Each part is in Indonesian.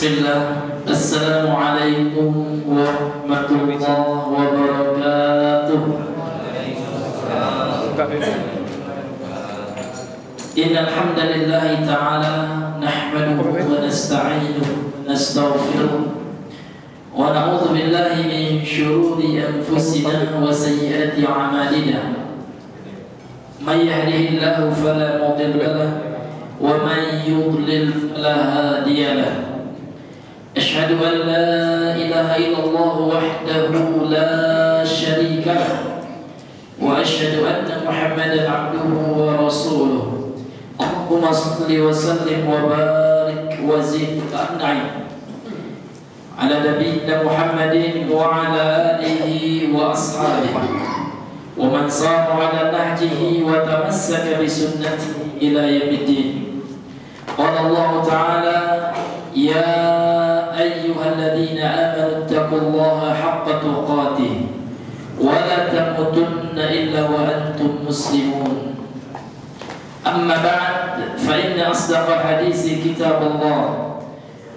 Bismillah. Assalamualaikum warahmatullahi wabarakatuh. Innal hamdalillah ta'ala nahmaduhu wa nasta'inuhu wa nastaghfiruh wa na'udzu billahi min shururi anfusina wa sayyiati a'malina. May yahdihillahu fala mudilla lahu wa man yudlil fala hadiya lahu. أشهد أن لا إله إلا الله وحده لا شريك له وأشهد أن محمدا عبده ورسوله اللهم صل وسلم وبارك وزد وأنعم على نبينا محمد وعلى آله وأصحابه ومن صار على نهجه وتمسك بسنته إلى يوم الدين. قال الله تعالى: يا أيها الذين آمنوا اتقوا الله حق تقاته ولا تموتن إلا وأنتم مسلمون. أما بعد فإن أصدق الحديث كتاب الله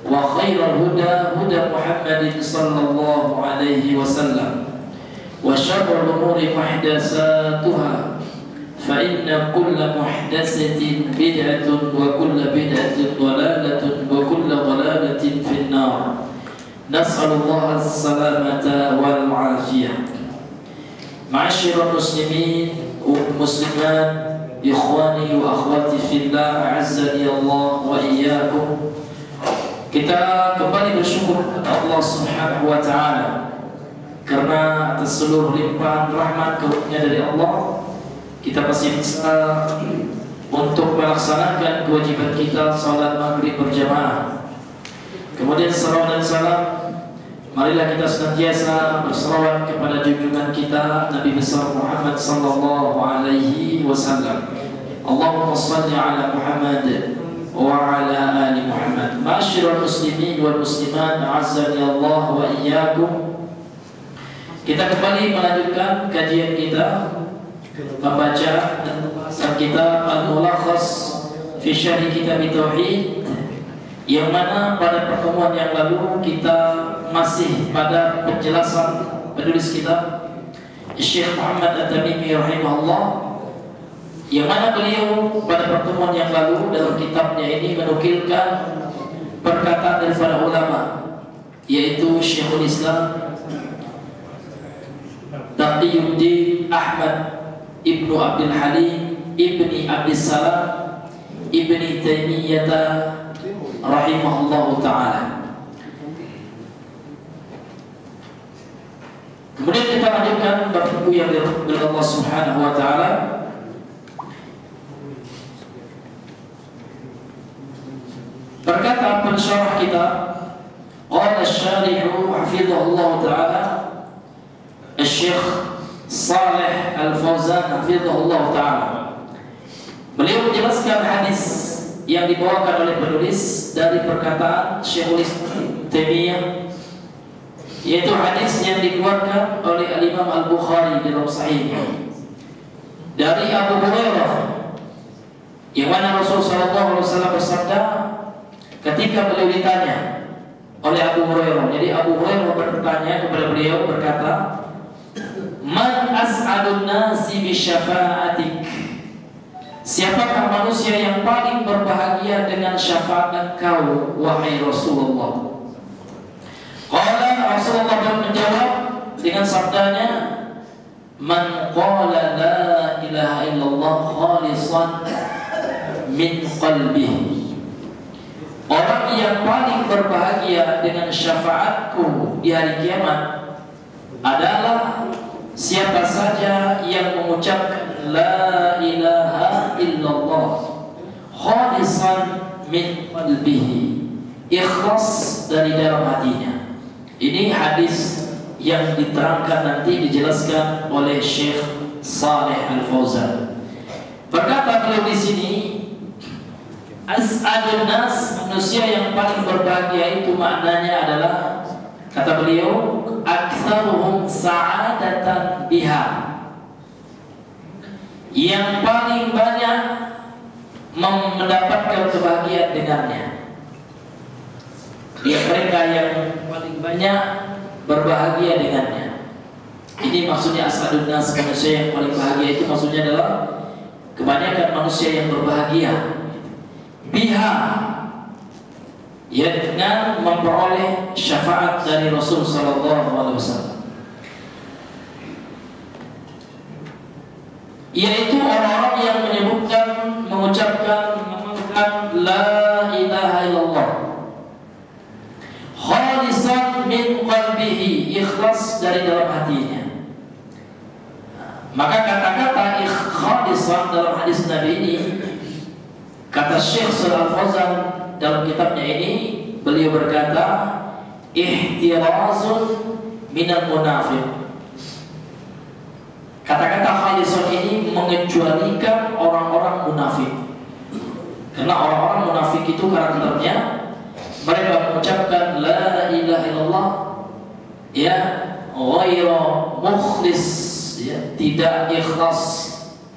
وخير الهدى هدى محمد صلى الله عليه وسلم وشر الأمور محدثاتها فإن كل محدثة بدعة وكل بدعة ضلالة وكل ضلالة في النار. نسأل الله السلامة والعافية. معاشر المسلمين والمسلمات، إخواني وأخواتي في الله، أعزني الله وإياكم. Kita kembali bersyukur kepada Allah Subhanahu wa Ta'ala karena atas seluruh limpahan rahmat karunia dari Allah kita masih bisa untuk melaksanakan kewajiban kita salat maghrib berjamaah. Kemudian salawat dan salam, marilah kita senantiasa berselawat kepada junjungan kita Nabi besar Muhammad sallallahu alaihi wasallam. Allahumma shalli ala Muhammad wa ala ali Muhammad. Ma'asyiral muslimin wal muslimat, a'azzani Allah wa iyyakum. Kita kembali melanjutkan kajian kita membaca kitab Al-Mulakhas fi Syarh Kitab Tauhid, yang mana pada pertemuan yang lalu kita masih pada penjelasan penulis kitab Syekh Muhammad At-Tamimi rahimahullah, yang mana beliau pada pertemuan yang lalu dalam kitabnya ini menukilkan perkataan dari para ulama, yaitu Syekhul Islam Taqiyuddin Ahmad Ibnu Abdul Halim Ibni Abdus Salam Ibni Taimiyah rahimahullahu ta'ala. Kemudian kita lanjutkan bab buku yang dari Allah Subhanahu wa ta'ala. Berkata pensyarah kita, qala asy-syarihu hafizahullahu ta'ala Asy-Syaikh Shalih Al-Fauzan hafizahullah ta'ala. Beliau menjelaskan hadis yang dibawakan oleh penulis dari perkataan Syekhul Islam Taimiyah, yaitu hadis yang dikeluarkan oleh Al-Imam Al-Bukhari dalam Sahihnya dari Abu Hurairah, yang mana Rasulullah SAW bersabda ketika beliau ditanya oleh Abu Hurairah. Jadi Abu Hurairah bertanya kepada beliau, berkata, Man as'adun nasi bisyafa'atik, siapakah manusia yang paling berbahagia dengan syafaat engkau wahai Rasulullah? Qala, Rasulullah menjawab dengan sabdanya, Man qala la ilaha illallah khalisan min qalbihi, orang yang paling berbahagia dengan syafaatku di hari kiamat adalah siapa saja yang mengucapkan la ilaha illallah khalisan min qalbihi, ikhlas dari dalam hatinya. Ini hadis yang diterangkan nanti dijelaskan oleh Syekh Shalih Al-Fauzan. Berkata beliau di sini, as'adun nas, manusia yang paling berbahagia itu maknanya adalah, kata beliau, aktsaruhum sa'adatan biha, yang paling banyak mendapatkan kebahagiaan dengannya. Dia mereka yang paling banyak berbahagia dengannya. Ini maksudnya asadun nas, manusia yang paling bahagia itu maksudnya adalah kebanyakan manusia yang berbahagia biha, ya, dengan memperoleh syafaat dari Rasul sallallahu alaihi wasallam, yaitu orang-orang yang mengucapkan la ilaha illallah khalisan min qalbihi, ikhlas dari dalam hatinya. Maka kata-kata khalisan dalam hadis Nabi ini, kata Syekh Shalal Fauzan dalam kitabnya ini, beliau berkata ihtirazun minal munafiq. Kata-kata khalisan ini mengecualikan orang-orang munafik. Karena orang-orang munafik itu karakternya mereka mengucapkan la ilaha illallah, ya, ghairu mukhlis, ya, tidak ikhlas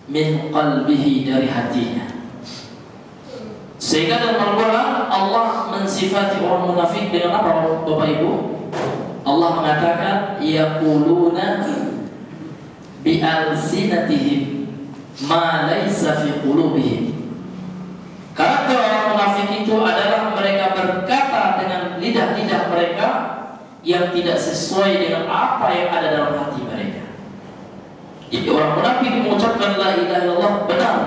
min qalbihi, dari hatinya. Sehingga dalam Al-Quran Allah mensifati orang munafik dengan apa, Bapak Ibu? Allah mengatakan yaquluna bi alsinatihim ma laysa fi qulubihim. Karakter orang munafik itu adalah mereka berkata dengan lidah-lidah mereka yang tidak sesuai dengan apa yang ada dalam hati mereka. Jadi orang munafik mengucapkan la ilaha illallah benar,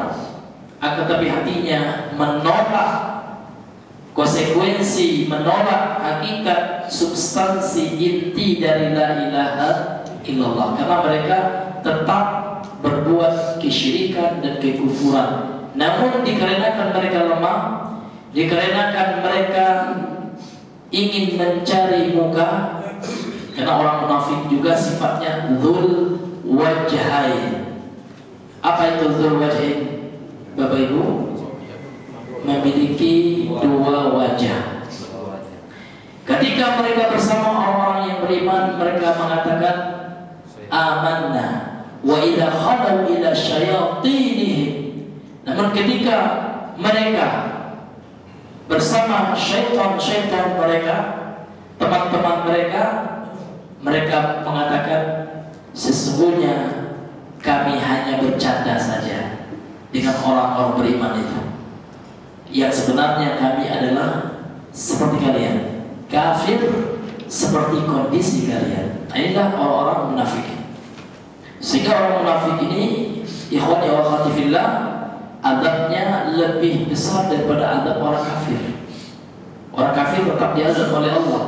akan tapi hatinya menolak konsekuensi, menolak hakikat, substansi inti dari la ilaha illallah, karena mereka tetap berbuat kesyirikan dan kekufuran. Namun dikarenakan mereka lemah, dikarenakan mereka ingin mencari muka, karena orang munafik juga sifatnya dzul wajhain. Apa itu dzul wajhain, Bapak Ibu? Memiliki dua wajah. Ketika mereka bersama orang-orang yang beriman, mereka mengatakan amanna, wa idza khalu ila syayatinihim. Namun ketika mereka bersama syaitan-syaitan mereka, teman-teman mereka, mereka mengatakan sesungguhnya kami hanya bercanda saja dengan orang-orang beriman itu, yang sebenarnya kami adalah seperti kalian, kafir seperti kondisi kalian. Inilah orang-orang munafik. Sehingga orang munafik ini, ikhwan wa akhwati fillah, adabnya lebih besar daripada adab orang kafir. Orang kafir tetap diazab oleh Allah.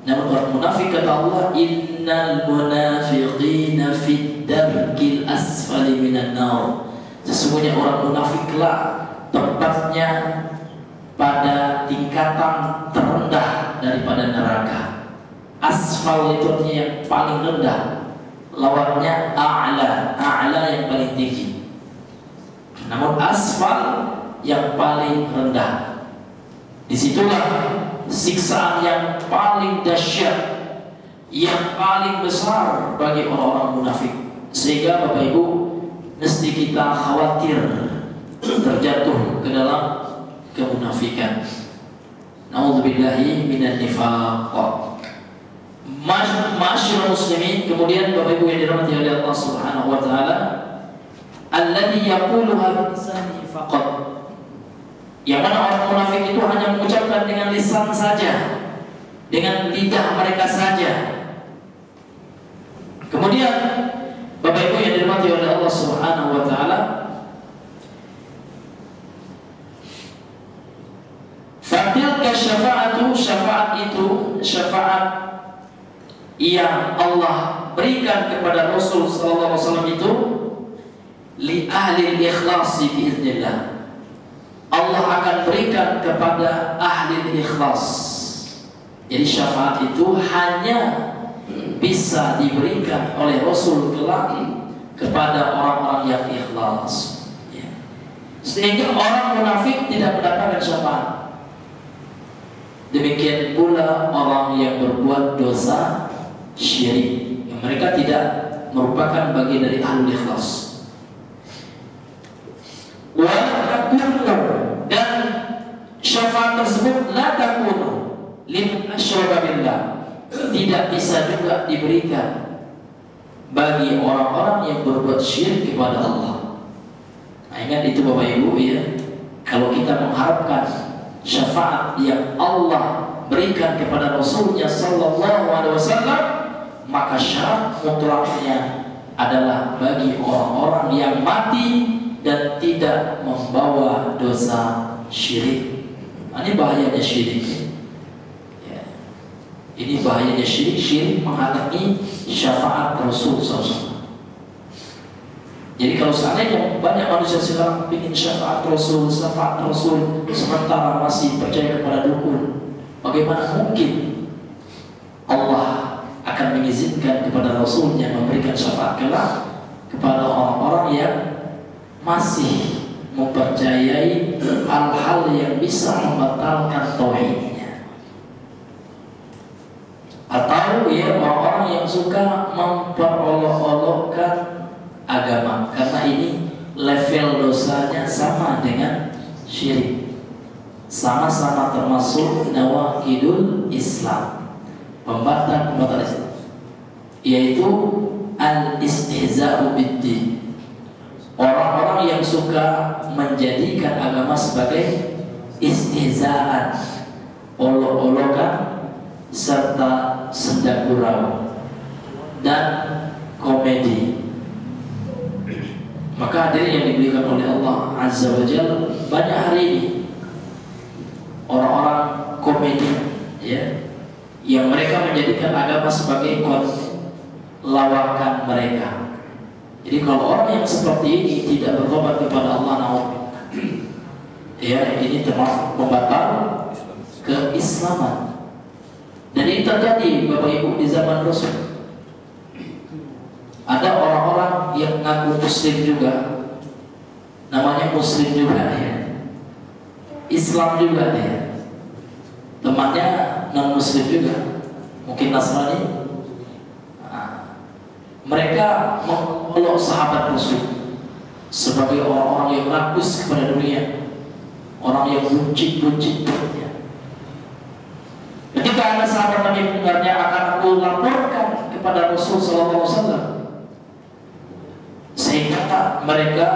Namun orang munafik, kata Allah, innal munafiqina fid darkil asfali minan nar. Sesungguhnya orang munafiklah tempatnya pada tingkatan terendah daripada neraka. Asfal itu artinya yang paling rendah, lawannya a'la, a'la yang paling tinggi. Namun asfal yang paling rendah. Disitulah siksaan yang paling dahsyat, yang paling besar bagi orang-orang munafik. Sehingga Bapak Ibu, mesti kita khawatir terjatuh ke dalam kemunafikan. Nauzubillahi minan nifaq. Masyarul muslimin, kemudian Bapak Ibu yang dirahmati oleh Allah Subhanahu wa taala, alladhi yaquluha bilisanihi faqat, yang mana orang munafik itu hanya mengucapkan dengan lisan saja, dengan lidah mereka saja. Kemudian Bapak Ibu yang dirahmati oleh Allah Subhanahu wa taala, fatilka syafa'atu, syafaat itu, syafaat yang Allah berikan kepada Rasul sallallahu alaihi wasallam itu, li ahli ikhlasi biiznillah. Allah akan berikan kepada ahli ikhlas. Jadi syafaat itu hanya bisa diberikan oleh Rasul kelak kepada orang-orang yang ikhlas. Sehingga orang munafik tidak mendapatkan syafaat. Demikian pula orang yang berbuat dosa syirik, yang mereka tidak merupakan bagian dari ahlul ikhlas. Wa takunu, dan syafaat tersebut la takunu, liman asyraka billah, tidak bisa juga diberikan bagi orang-orang yang berbuat syirik kepada Allah. Nah, ingat itu Bapak Ibu ya. Kalau kita mengharapkan syafaat yang Allah berikan kepada Rasulnya Sallallahu Alaihi Wasallam, maka syarat mutlaknya adalah bagi orang-orang yang mati dan tidak membawa dosa syirik. Nah, ini bahayanya syirik. Ini bahayanya syirik. Syirik menghalangi syafaat Rasul SAW. Jadi kalau seandainya banyak manusia sekarang ingin syafaat Rasul, sementara masih percaya kepada dukun, bagaimana mungkin Allah akan mengizinkan kepada Rasulnya memberikan syafaat kelak kepada orang-orang yang masih mempercayai hal-hal yang bisa membatalkan tauhidnya, atau ya orang-orang yang suka memperolok-olokkan agama, karena ini level dosanya sama dengan syirik, sama-sama termasuk nawaqidul Islam, pembatal Islam, yaitu al-istihza'u bid-din. Orang-orang yang suka menjadikan agama sebagai istihzaan, olok-olokan, serta senda gurau dan komedi. Maka hadirin yang diberikan oleh Allah Azza wa Jalla, banyak hari ini orang-orang komedi ya, yang mereka menjadikan agama sebagai lawakan mereka. Jadi kalau orang yang seperti ini tidak bertobat kepada Allah, ya, ini termasuk membatal keislaman. Dan ini terjadi Bapak Ibu di zaman Rasul. Ada orang-orang yang ngaku muslim juga, namanya muslim juga ya, Islam juga ya, temannya non muslim juga, mungkin Nasrani. Nah, mereka mengolok sahabat Rasul sebagai orang-orang yang rakus kepada dunia, orang yang buncit-buncit dunia. Ketika ada sahabat Nabi mendengarnya, akan aku laporkan kepada Rasul Sallallahu Alaihi Wasallam. Sehingga mereka,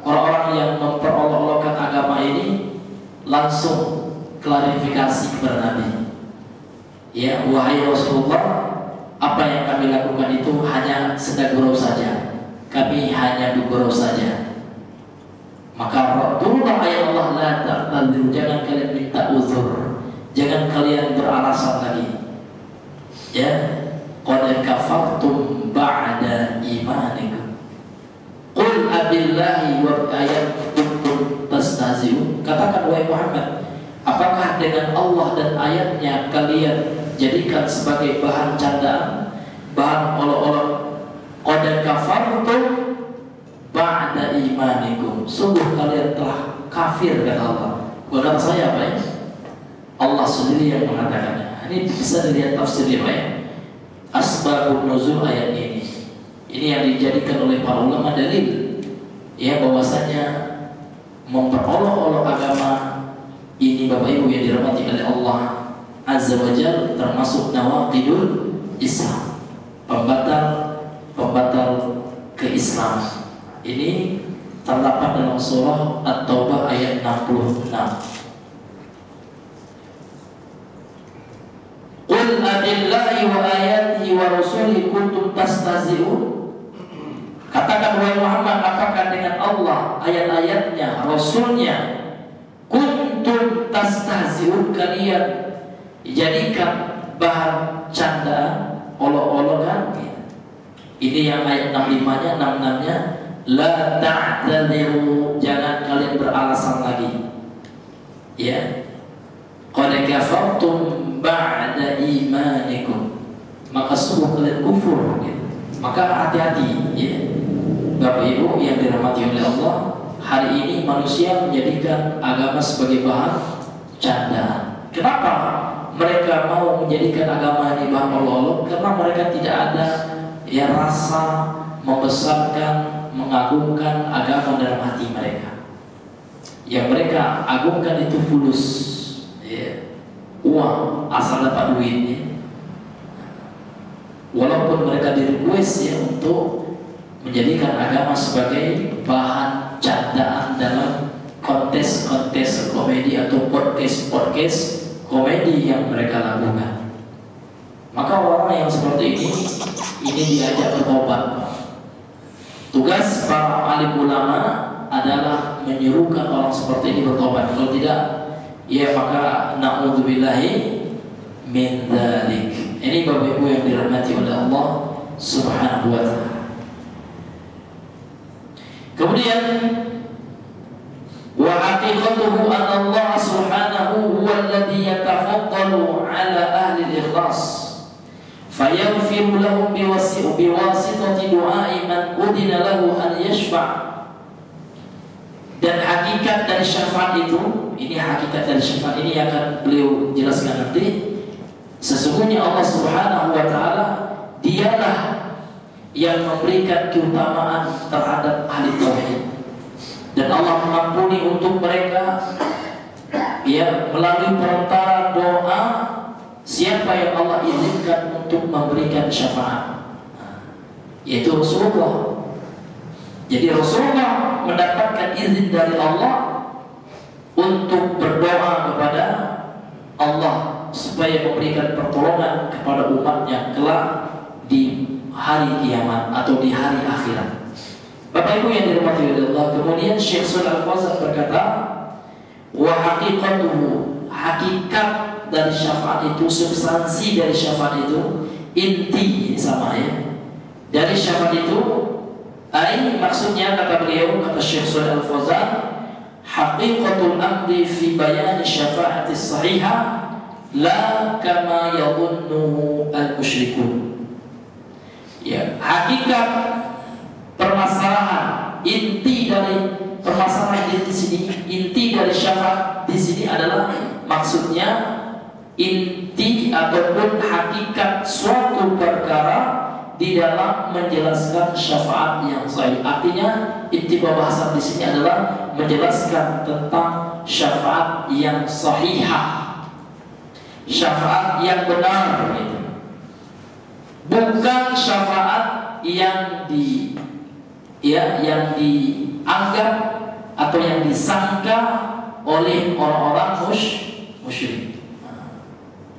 orang-orang yang memperolok-olokkan agama ini, langsung klarifikasi kepada Nabi. Ya, wahai Rasulullah, apa yang kami lakukan itu hanya senda gurau saja. Kami hanya bergurau saja. Maka turunlah ayat Allah, la ta'tadzir, jangan kalian minta uzur, jangan kalian beralasan lagi. Ya, qad kafartum ba'da imanikum. Qul abillahi wa ayat kuntum tastahzi'un. Katakan wahai Muhammad, apakah dengan Allah dan ayatnya kalian jadikan sebagai bahan candaan, bahan olok-olok? Qad kafartum ba'da imanikum. Sungguh kalian telah kafir, kata Allah. Bukan saya apa ya? Allah sendiri yang mengatakannya. Ini bisa dilihat tafsirnya Pak ya. Asbabun nuzul ayat ini. Ini yang dijadikan oleh para ulama dalil, ya, bahwasanya memperolok-olok agama ini Bapak Ibu yang dirahmati oleh Allah Azza wa Jalla termasuk nawaqidul Islam, pembatal keislaman. Ini terdapat dalam surah At-Taubah ayat 66. Qul abillahi wa ayatihi wa rasulihi kuntum tastahzi'un. Katakan wahai Muhammad, apakah dengan Allah, ayat-ayatnya, Rasulnya, kuntum tastahzi'un, kalian dijadikan bahan candaan, olok-olokan? Ini yang ayat 65-nya, 66-nya, la ta'tadiru, jangan kalian beralasan lagi. Ya, qad kafartum ba'da imanikum, maka sungguh kalian kufur. Maka hati-hati ya Bapak Ibu yang dirahmati oleh Allah. Hari ini manusia menjadikan agama sebagai bahan candaan. Kenapa mereka mau menjadikan agama ini bahan olok-olok? Karena mereka tidak ada ya rasa membesarkan, mengagungkan agama dalam hati mereka. Yang mereka agungkan itu fulus ya, uang, asal dapat duitnya. Walaupun mereka di-request ya untuk menjadikan agama sebagai bahan candaan dalam kontes-kontes komedi atau podcast komedi yang mereka lakukan. Maka orang yang seperti ini diajak bertobat. Tugas para alim ulama adalah menyerukan orang seperti ini bertobat. Kalau tidak, ya maka na'udzubillahi min dzalik. Ini Bapak Ibu yang dirahmati oleh Allah Subhanahu wa taala. Kemudian wa haqiqatuhu anna Allah Subhanahu huwa alladhi yatafaddalu ala ahli al-ikhlas fayaghfiru lahum biwasitati du'ai man udina lahu an yashfa'. Dan hakikat dari syafaat itu, ini hakikat dari syafaat ini akan beliau jelaskan nanti. Sesungguhnya Allah Subhanahu wa taala dialah yang memberikan keutamaan terhadap ahli tauhid. Dan Allah mengampuni untuk mereka ya melalui perantara doa siapa yang Allah izinkan untuk memberikan syafaat, yaitu Rasulullah. Jadi Rasulullah mendapatkan izin dari Allah untuk berdoa kepada Allah supaya memberikan pertolongan kepada umatnya kelak di hari kiamat atau di hari akhirat. Bapak Ibu yang dirahmati oleh Allah, kemudian Syekh Shalih Al-Fauzan berkata, wa haqiqatuhu, hakikat dari syafaat itu, substansi dari syafaat itu, inti, ini sama ya, dari syafaat itu maksudnya kata beliau, kata Syekh Shalih Al-Fauzan, haqiqatul amri fi bayan syafa'ati sahihah la kama yadhunnu al-musyrikun. Ya, hakikat permasalahan, inti dari permasalahan di sini, inti dari syafaat di sini adalah maksudnya inti ataupun hakikat suatu perkara di dalam menjelaskan syafaat yang sahih. Artinya inti pembahasan di sini adalah menjelaskan tentang syafaat yang sahihah, syafaat yang benar, gitu. Bukan syafaat yang yang dianggap atau yang disangka oleh orang-orang musyrik.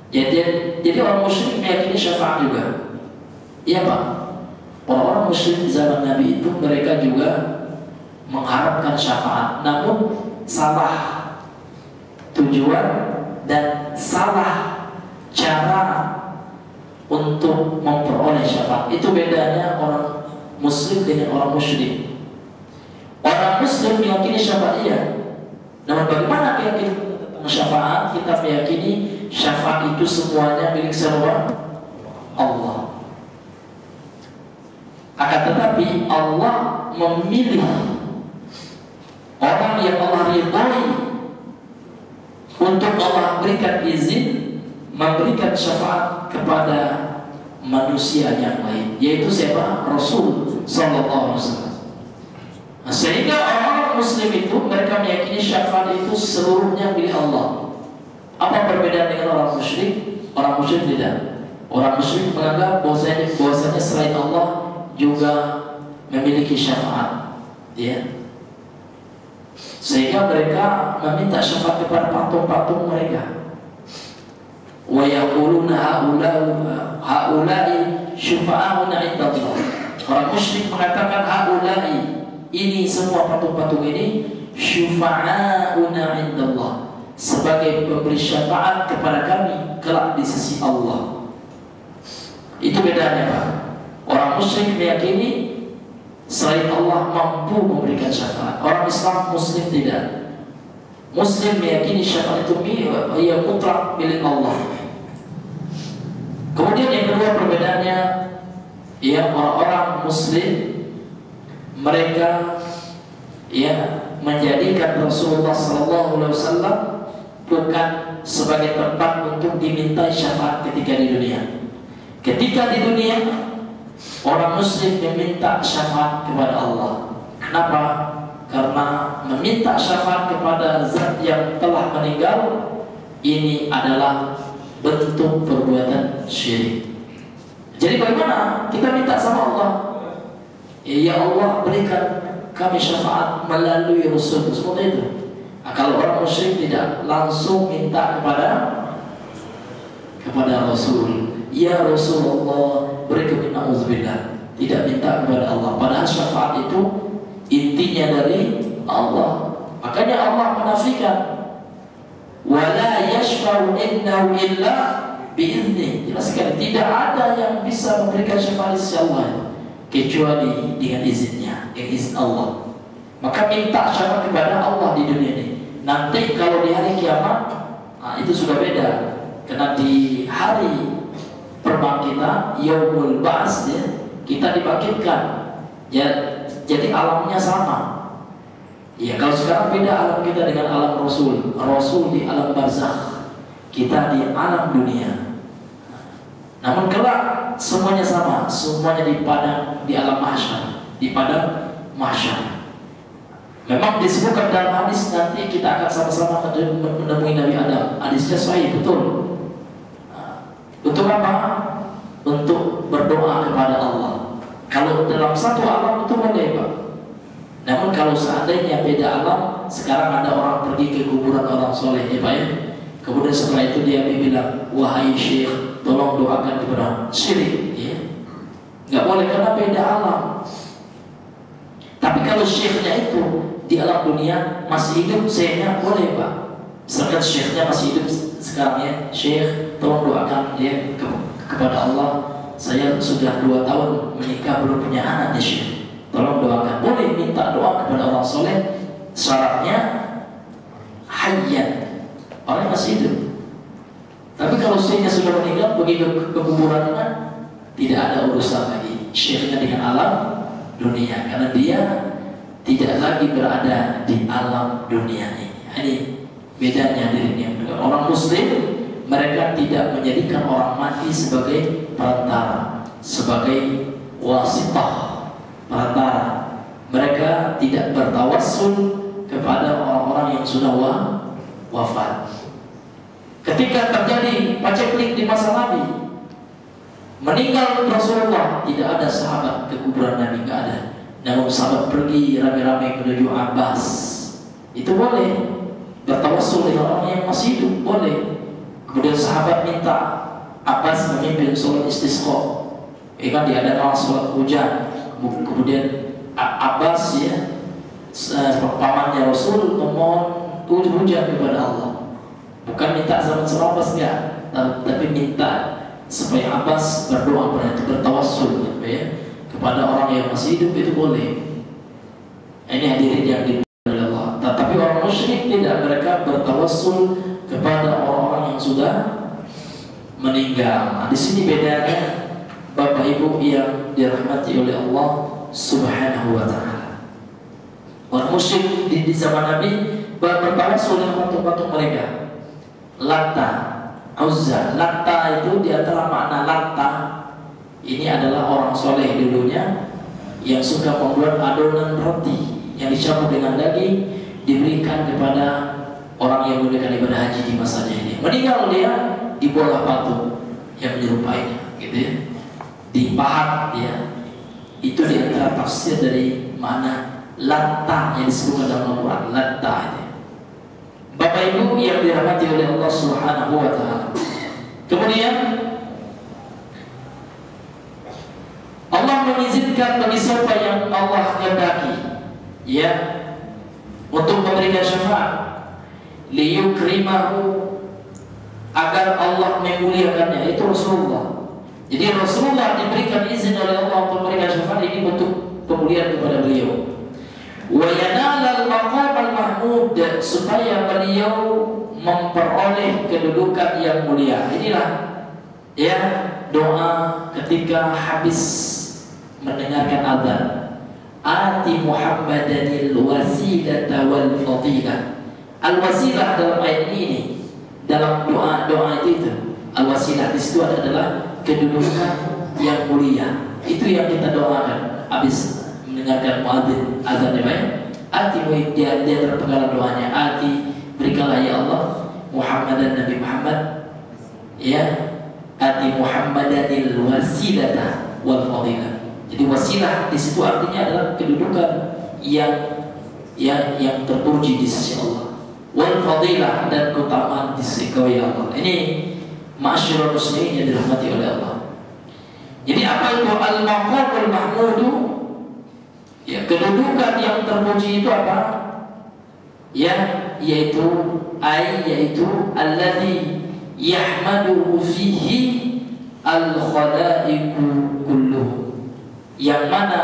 Jadi orang musyrik meyakini syafaat juga. Iya Pak, orang-orang musyrik di zaman Nabi itu mereka juga mengharapkan syafaat, namun salah tujuan dan salah cara untuk memperoleh syafaat. Itu bedanya orang Muslim dengan orang musyrik. Orang Muslim meyakini syafaat iya, namun bagaimana meyakini tentang syafaat? Kita meyakini syafaat itu semuanya milik siapa? Allah. Akan tetapi Allah memilih orang yang Allah ridhai untuk Allah berikan izin memberikan syafaat kepada manusia yang lain, yaitu siapa? Rasul sallallahu alaihi wasallam. Sehingga orang Muslim itu mereka meyakini syafaat itu seluruhnya milik Allah. Apa perbedaan dengan orang musyrik? Orang musyrik tidak. Orang musyrik menganggap bahwasanya selain Allah juga memiliki syafaat, ya. Sehingga mereka meminta syafaat kepada patung-patung mereka. Wa yaquluna haula'i syufa'auna 'inda Allah. Orang musyrik mengatakan haula'i, ini semua patung-patung ini syufa'auna 'inda Allah, sebagai pemberi syafaat kepada kami kelak di sisi Allah. Itu bedanya Pak. Orang musyrik meyakini selain Allah mampu memberikan syafaat. Orang Islam Muslim tidak. Muslim meyakini syafaat itu ia mutlak milik Allah. Kemudian yang kedua perbedaannya, ya, orang-orang Muslim mereka ya menjadikan Rasulullah SAW bukan sebagai tempat untuk dimintai syafaat ketika di dunia. Ketika di dunia orang Muslim meminta syafaat kepada Allah. Kenapa? Karena meminta syafaat kepada zat yang telah meninggal ini adalah bentuk perbuatan syirik. Jadi bagaimana kita minta sama Allah? Ya Allah, berikan kami syafaat melalui Rasul, seperti itu. Nah, kalau orang musyrik tidak langsung minta kepada Rasul, ya Rasulullah beri kami na'udzubillah, tidak minta kepada Allah. Padahal syafaat itu intinya dari Allah. Makanya Allah menafikan wala yashfa'u innahu illa bi'izni. Jelas sekali, tidak ada yang bisa memberikan syafaat sisi Allah kecuali dengan izinnya, dengan izin Allah. Maka minta syafaat kepada Allah di dunia ini. Nanti kalau di hari kiamat, nah, itu sudah beda. Karena di hari perbangkitan, yaumul ba'ats, ya, kita dibangkitkan. Ya, jadi alamnya sama. Ya, kalau sekarang beda alam kita dengan alam Rasul. Rasul di alam barzakh, kita di alam dunia. Namun kelak semuanya sama, semuanya di padang, di alam mahsyar, di padang mahsyar. Memang disebutkan dalam hadis nanti kita akan sama-sama menemui Nabi Adam. Hadisnya sahih, betul. Untuk apa? Untuk berdoa kepada Allah. Kalau dalam satu alam itu boleh, Pak. Namun kalau seandainya beda alam, sekarang ada orang pergi ke kuburan orang soleh, ya Pak ya. Kemudian setelah itu dia bilang, wahai Syekh, tolong doakan kepada syirik, ya. Nggak boleh karena beda alam. Tapi kalau syekhnya itu di alam dunia masih hidup, syekhnya boleh, Pak. Misalkan syekhnya masih hidup sekarang, ya, Syekh tolong doakan ya kepada Allah, saya sudah 2 tahun menikah belum punya anak ya Syekh, tolong doakan. Boleh minta doa kepada orang soleh, syaratnya hayyan, orang masih hidup. Tapi kalau syekhnya sudah meninggal, pergi ke kuburannya, tidak ada urusan lagi syekhnya dengan alam dunia, karena dia tidak lagi berada di alam dunia ini. Ini bedanya dirinya. Orang Muslim, mereka tidak menjadikan orang mati sebagai perantara, sebagai wasitah, perantara. Mereka tidak bertawassul kepada orang-orang yang sudah wafat. Ketika terjadi paceklik di masa Nabi, meninggal Rasulullah, tidak ada sahabat ke kuburan Nabi, tidak ada. Namun sahabat pergi rame-rame menuju Abbas. Itu boleh. Bertawassul dengan orang yang masih hidup, boleh. Kemudian sahabat minta Abbas memimpin sholat istisqa, kan diadakan sholat hujan. Kemudian Abbas, ya, pamannya Rasul, memohon hujan kepada Allah. Bukan minta zaman Abbas, enggak, tapi minta supaya Abbas berdoa pada itu, bertawassul, ya, kepada orang yang masih hidup, itu boleh. Ini hadirin yang di tapi orang musyrik tidak, mereka bertawassul kepada orang-orang yang sudah meninggal. Nah, di sini bedanya Bapak Ibu yang dirahmati oleh Allah Subhanahu wa taala. Orang musyrik di zaman Nabi bertawassul dengan patung-patung mereka. Latta, Uzza. Latta itu di antara makna Latta ini adalah orang soleh dulunya yang suka membuat adonan roti yang dicampur dengan daging, diberikan kepada orang yang menunaikan ibadah haji di masanya ini. Meninggal dia, dibuatlah patung yang menyerupainya, gitu ya, dipahat dia. Itu di antara tafsir dari mana Latta yang disebutkan dalam Al-Quran, Latta itu. Bapak Ibu yang dirahmati oleh Allah Subhanahu wa taala. Kemudian Allah mengizinkan bagi siapa yang Allah kehendaki, ya, untuk memberikan syafaat, liyukrimahu, agar Allah memuliakannya, itu Rasulullah. Jadi Rasulullah diberikan izin oleh Allah untuk memberikan syafaat, ini bentuk pemuliaan kepada beliau. Wa yanala al-maqam al-mahmud, supaya beliau memperoleh kedudukan yang mulia. Inilah, ya, doa ketika habis mendengarkan azan. Ati Muhammadanil wasilata wal fadilah. Al-wasilah dalam ayat ini, dalam doa itu al-wasilah di situ adalah kedudukan yang mulia. Itu yang kita doakan habis mendengarkan muadzin azan, ya. Ati, dia terpenggal doanya, ati, berikanlah ya Allah Muhammad Muhammadan Nabi Muhammad, ya, ati Muhammadanil wasilata wal fadilah. Jadi wasilah di situ artinya adalah kedudukan yang terpuji di sisi Allah. Wal fadilah, dan keutamaan di sisi Kau ya Allah. Ini ma'asyiral muslimin yang dirahmati oleh Allah. Jadi apa itu al-maqamul mahmudu? Ya, kedudukan yang terpuji itu apa? Ya, yaitu alladzi yahmaduhu fihi al-khalaiqu kulluh. Yang mana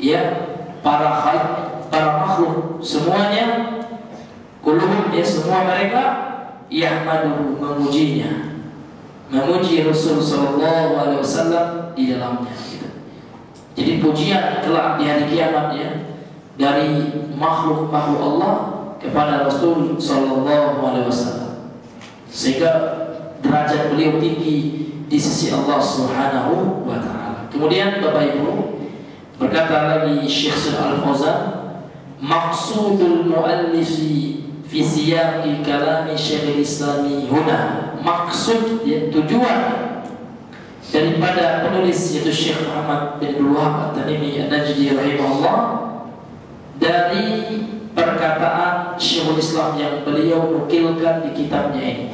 ya para makhluk semuanya, kulluhum, ya semua mereka, yahmaduhu, memujinya, memuji Rasul sallallahu alaihi wasallam di dalamnya gitu. Jadi pujian kelak di hari kiamat ya dari makhluk-makhluk Allah kepada Rasul sallallahu alaihi wasallam, sehingga derajat beliau tinggi di sisi Allah Subhanahu wa taala. Kemudian Bapak Ibu, berkata lagi Syekh Shalih Al-Fauzan, maqsudul muallifi fi siyaqi kalami Syekhul Islami huna, maksud ya, tujuan daripada penulis yaitu Syekh Muhammad bin Abdul Wahab At-Tamimi An-Najdi rahimahullah, dari perkataan Syekhul Islam yang beliau nukilkan di kitabnya ini.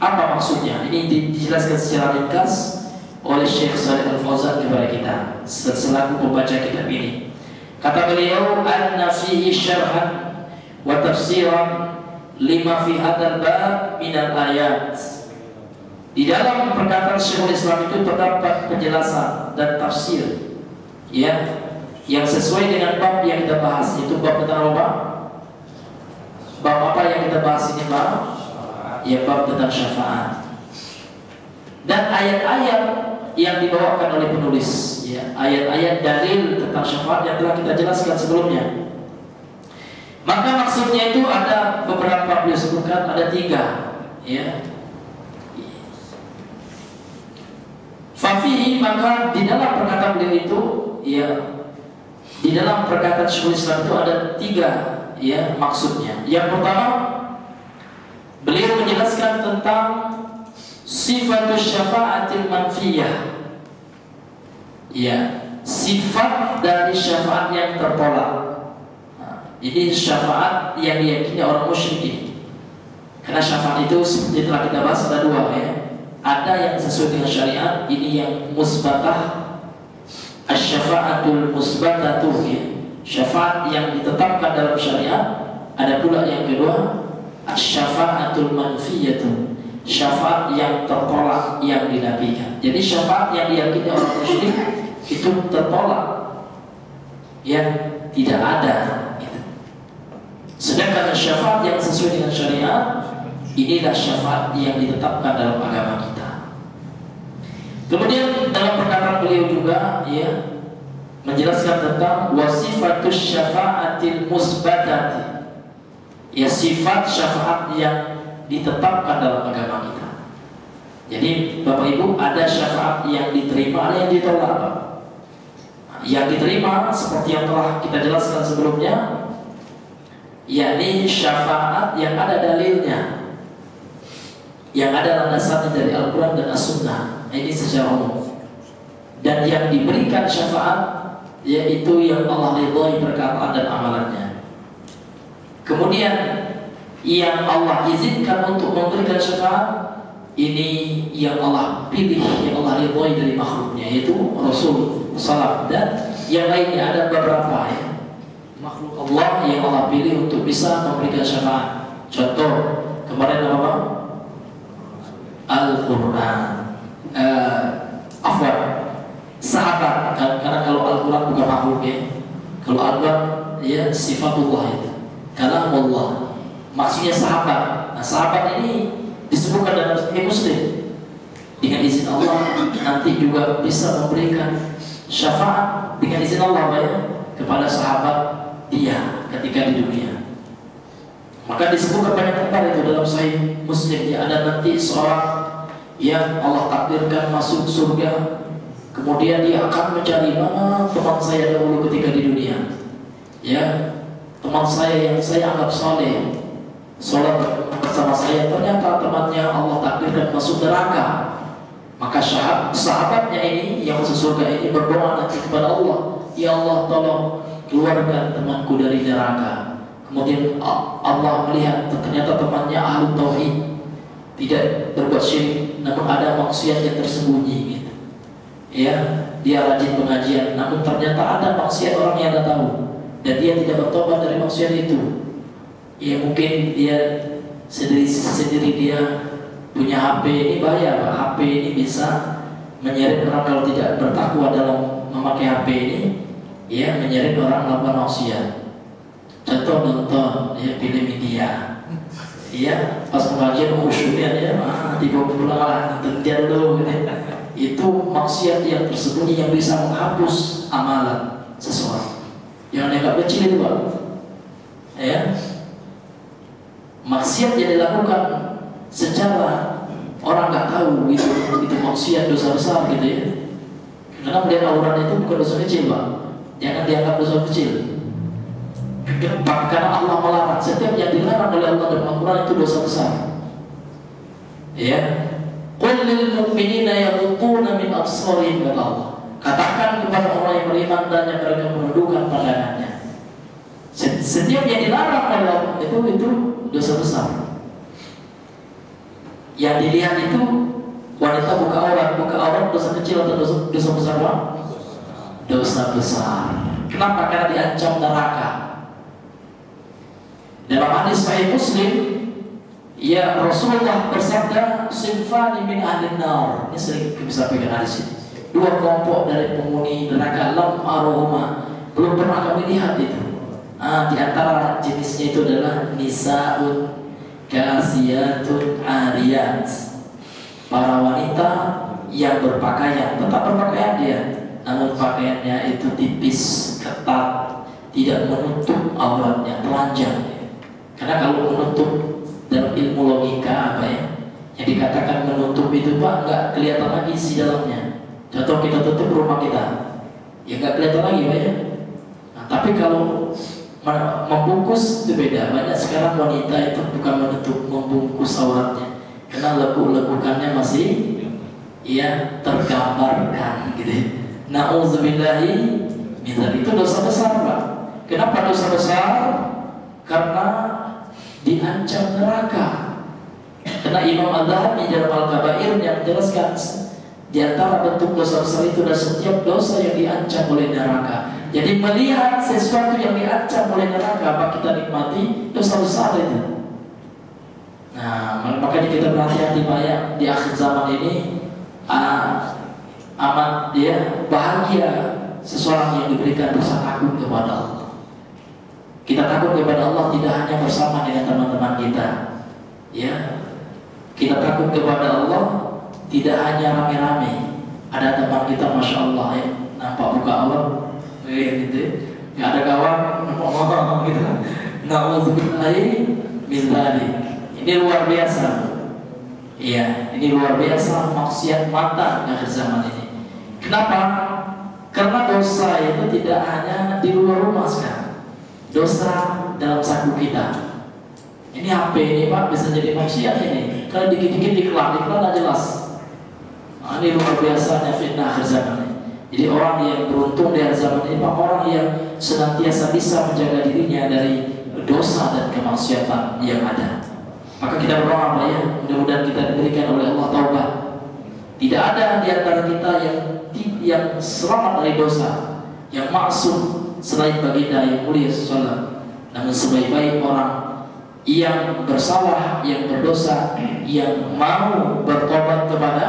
Apa maksudnya? Ini dijelaskan secara ringkas oleh Syekh Shalih Al-Fauzan kepada kita selaku pembaca kitab ini. Kata beliau, anna fihi syarhan wa tafsiran lima fi hadzal bab min al-ayat. Di dalam perkataan Syekhul Islam itu terdapat penjelasan dan tafsir ya yang sesuai dengan bab yang kita bahas. Itu bab tentang apa? Bab apa yang kita bahas ini, Pak? Ya, bab tentang syafaat. Dan ayat-ayat yang dibawakan oleh penulis, ya, ayat-ayat dalil tentang syafaat yang telah kita jelaskan sebelumnya. Maka maksudnya itu ada beberapa, beliau sebutkan ada 3, ya. Fafihi, maka di dalam perkataan beliau itu, ya, di dalam perkataan Syekhul Islam itu ada 3, ya, maksudnya. Yang pertama, beliau menjelaskan tentang sifatus syafaatil manfiyah, ya, sifat dari syafaat yang tertolak. Ini syafaat yang diyakini orang musyrik. Karena syafaat itu seperti telah kita bahas ada 2, ya. Ada yang sesuai dengan syariat, ini yang musbatah, asy-syafaatul musbatatuh, ya, syafaat yang ditetapkan dalam syariat. Ada pula yang kedua, asy-syafaatul manfiyatuh, syafaat yang tertolak, yang dinafikan. Jadi syafaat yang diyakini orang musyrik itu tertolak, yang tidak ada gitu. Sedangkan syafaat yang sesuai dengan syariat, inilah syafaat yang ditetapkan dalam agama kita. Kemudian dalam perkataan beliau juga, ya, menjelaskan tentang wasifatus syafaatil musbatati, ya, sifat syafaat yang ditetapkan dalam agama kita. Jadi Bapak Ibu, ada syafaat yang diterima, ada yang ditolak. Yang diterima seperti yang telah kita jelaskan sebelumnya, yakni syafaat yang ada dalilnya, yang ada landasannya dari Al-Quran dan As-Sunnah. Ini secara umum. Dan yang diberikan syafaat yaitu yang Allah ridhoi perkataan dan amalannya. Kemudian yang Allah izinkan untuk memberikan syafaat, ini yang Allah pilih, yang Allah ridhoi dari makhluknya, yaitu Rasul Salam. Dan yang lainnya ada beberapa, ya, makhluk Allah yang Allah pilih untuk bisa memberikan syafaat. Contoh kemarin apa? Al-Quran, sahabat, karena kalau Al-Quran bukan makhluk, ya. Kalau Al-Quran, ya, sifatullah itu, kalamullah, maksudnya sahabat. Nah, sahabat ini disebutkan dalam Sahih Muslim, dengan izin Allah nanti juga bisa memberikan syafaat dengan izin Allah, ya, kepada sahabat dia ketika di dunia. Maka disebutkan banyak tempat itu dalam Sahih Muslim, ya, ada nanti seorang yang Allah takdirkan masuk surga, kemudian dia akan mencari mana teman saya dahulu ketika di dunia, ya, teman saya yang saya anggap soleh, sholat sama saya, ternyata temannya Allah takdirkan masuk neraka. Maka sahabatnya ini yang masuk surga ini berdoa nanti kepada Allah, ya Allah tolong keluarkan temanku dari neraka. Kemudian Allah melihat ternyata temannya ahlu tauhid, tidak berbuat syirik, namun ada maksiat yang tersembunyi gitu. Ya, dia rajin pengajian, namun ternyata ada maksiat orang yang tidak tahu dan dia tidak bertobat dari maksiat itu. Ya mungkin dia sendiri dia punya HP ini bahaya, Pak. HP ini bisa menyeret orang kalau tidak bertakwa dalam memakai HP ini, ya menyeret orang melakukan maksiat. Contoh nonton ya film India, ya pas pengajian khusyuknya dia dibawa pulang lah, nonton dia dulu gitu. Itu maksiat yang tersembunyi yang bisa menghapus amalan seseorang. Yang anggap kecil itu, Pak. Ya, maksiat yang dilakukan secara orang nggak tahu itu maksiat dosa besar gitu ya. Karena melihat aurat itu bukan dosa kecil, Pak. Jangan dianggap dosa kecil. Karena Allah melarang, setiap yang dilarang oleh Allah dalam Al-Quran itu dosa besar. Ya, qul lil mu'minina yaghudduna min absarihim, kata Allah. Katakan kepada orang yang beriman dan yang mereka menundukkan pandangannya. Setiap yang dilarang oleh Allah itu dosa besar. Yang dilihat itu wanita buka aurat dosa kecil atau dosa besar, Pak? Dosa besar. Kenapa? Karena diancam neraka. Dalam hadis Sahih Muslim, ya Rasulullah bersabda, "Sinfani min ahli nar." Ini sering kita sampaikan hadis ini. Dua kelompok dari penghuni neraka, lam arohuma, belum pernah kami lihat itu. Di antara jenisnya itu adalah nisaun kasiyatun ariyat, para wanita yang berpakaian, tetap berpakaian dia, namun pakaiannya itu tipis, ketat, tidak menutup auratnya, telanjang. Karena kalau menutup dalam ilmu logika apa ya, yang dikatakan menutup itu, Pak, nggak kelihatan lagi isi dalamnya. Contoh kita tutup rumah kita, ya nggak kelihatan lagi, Pak ya. Nah, tapi kalau membungkus itu beda. Banyak sekarang wanita itu bukan menutup, membungkus auratnya, karena lekuk-lekukannya masih ya tergambarkan gitu. Nauzubillahi min dzalik. Itu dosa besar, Pak. Kenapa dosa besar? Karena diancam neraka. Karena Imam Al-Dhahabi dalam Al-Kabair yang menjelaskan di antara bentuk dosa besar itu adalah setiap dosa yang diancam oleh neraka. Jadi melihat sesuatu yang diancam oleh neraka, apa kita nikmati, dosa besar itu. Nah, makanya kita berhati-hati Pak ya, di akhir zaman ini amat dia bahagia seseorang yang diberikan rasa takut kepada Allah. Kita takut kepada Allah tidak hanya bersama dengan teman-teman kita, ya. Kita takut kepada Allah tidak hanya rame-rame. Ada teman kita, masya Allah ya, nampak buka aurat, gitu. Nggak ada kawan, ngomong gitu. Nauzubillahi min dzalik. Ini luar biasa. Iya, ini luar biasa maksiat mata akhir zaman ini. Kenapa? Karena dosa itu tidak hanya di luar rumah sekarang. Dosa dalam saku kita. Ini HP ini, Pak, bisa jadi maksiat ini. Kalau dikit-dikit iklan aja jelas. Nah, ini luar biasanya fitnah akhir zaman ini. Jadi orang yang beruntung di akhir zaman ini, Pak, orang yang senantiasa bisa menjaga dirinya dari dosa dan kemaksiatan yang ada. Maka kita berdoa, Pak ya, mudah-mudahan kita diberikan oleh Allah taubat. Tidak ada di antara kita yang selamat dari dosa, yang maksum selain baginda yang mulia sallallahu. Namun sebaik-baik orang yang bersalah, yang berdosa, yang mau bertobat kepada